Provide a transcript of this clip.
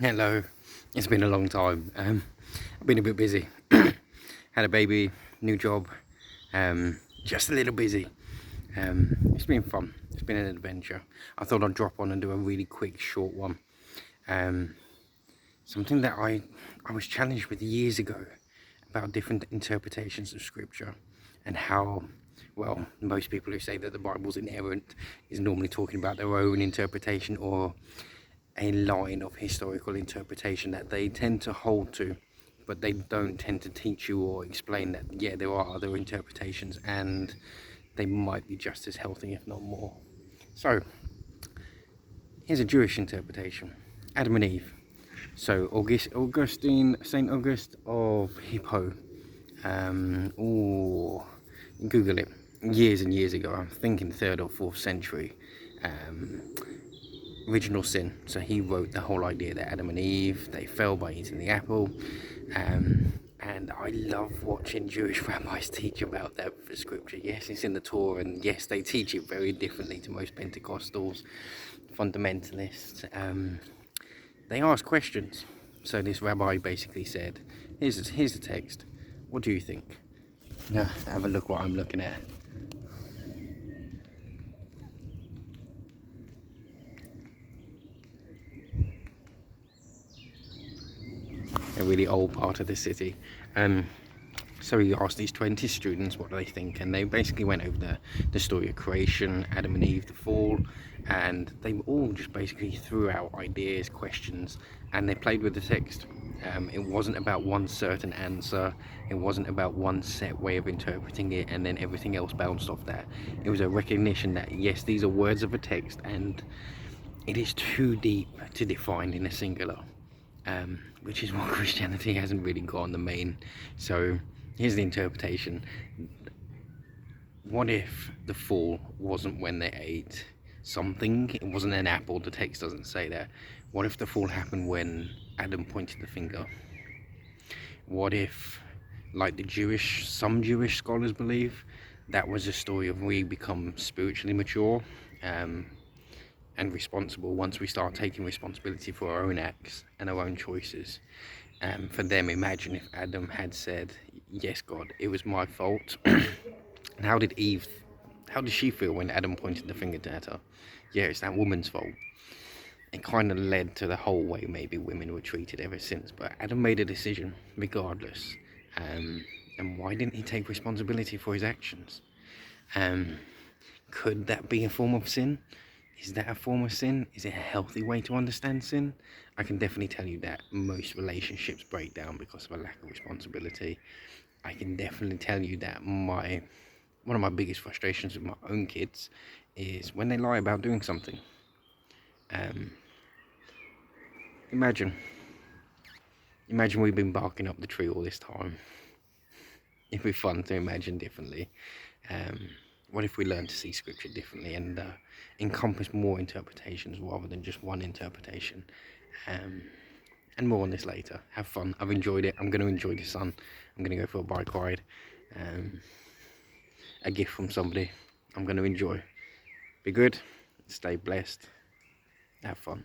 Hello, it's been a long time. I've been a bit busy. Had a baby, new job, just a little busy. It's been fun. It's been an adventure. I thought I'd drop on and do a really quick, short one. Something that I was challenged with years ago about different interpretations of scripture and how, well, most people who say that the Bible's inerrant is normally talking about their own interpretation or a line of historical interpretation that they tend to hold to, but they don't tend to teach you or explain that, yeah, there are other interpretations and they might be just as healthy, if not more. So, here's a Jewish interpretation. Adam and Eve. So, St. August of Hippo. Google it. Years and years ago, I'm thinking 3rd or 4th century. Original sin. So he wrote the whole idea that Adam and Eve, they fell by eating the apple. And I love watching Jewish rabbis teach about that for scripture. Yes, it's in the Torah, and yes, they teach it very differently to most Pentecostals, fundamentalists. They ask questions. So this rabbi basically said, here's the text. What do you think? Now, have a look what I'm looking at. A really old part of the city. So he asked these 20 students what they think, and they basically went over the story of creation, Adam and Eve, the fall, and they all just basically threw out ideas, questions, and they played with the text. It wasn't about one certain answer, it wasn't about one set way of interpreting it and then everything else bounced off that. It was a recognition that yes, these are words of a text and it is too deep to define in a singular. Which is what Christianity hasn't really got on the main. So here's the interpretation. What if the fall wasn't when they ate something? It wasn't an apple, the text doesn't say that. What if the fall happened when Adam pointed the finger? What if, like some Jewish scholars believe, that was a story of we become spiritually mature and responsible once we start taking responsibility for our own acts and our own choices. For them, imagine if Adam had said, yes, God, it was my fault. And how did she feel when Adam pointed the finger at her? Yeah, it's that woman's fault. It kind of led to the whole way maybe women were treated ever since, but Adam made a decision regardless. And why didn't he take responsibility for his actions? Could that be a form of sin? Is that a form of sin? Is it a healthy way to understand sin? I can definitely tell you that most relationships break down because of a lack of responsibility. I can definitely tell you that one of my biggest frustrations with my own kids is when they lie about doing something. Imagine we've been barking up the tree all this time. It'd be fun to imagine differently. What if we learn to see scripture differently and encompass more interpretations rather than just one interpretation? And more on this later. Have fun. I've enjoyed it. I'm going to enjoy the sun. I'm going to go for a bike ride. A gift from somebody I'm going to enjoy. Be good. Stay blessed. Have fun.